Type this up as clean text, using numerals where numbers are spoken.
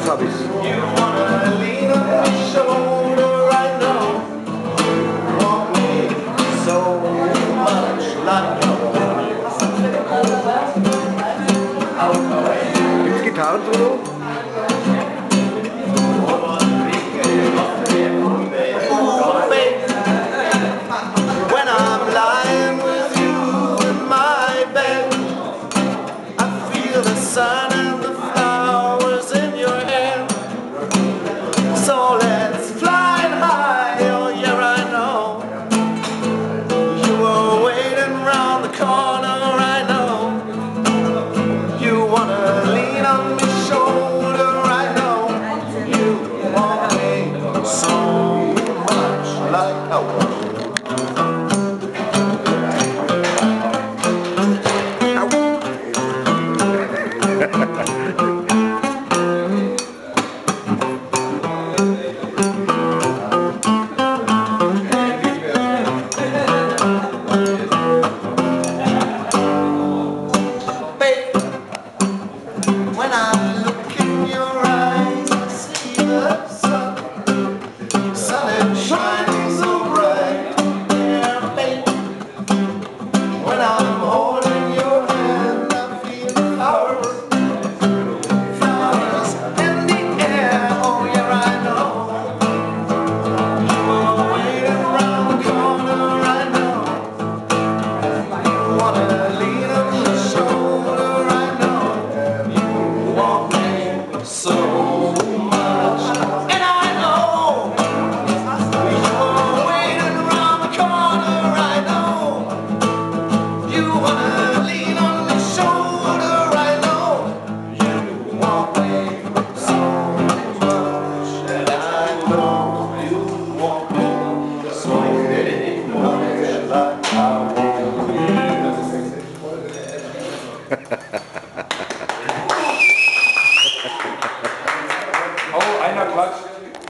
Jetzt hab ich's. Gibt's Gitarrensolo? Sun and the flowers in your hair. So let's fly high, oh yeah, I know. You were waiting round the corner, I know. You wanna lean on my shoulder, I know. You want me so much like I want. When I look in your eyes, I see the sun. Sun is shining so bright, yeah, babe. When I'm holding your hand, I feel flowers, flowers in the air. Oh yeah, I know. You were waiting around the corner, I know. You wanna lean on my shoulder, I know. So much, and I know you're waiting around the corner. I know you wanna lean on my shoulder. I know you want me so much, and I know you want me so much like I want you.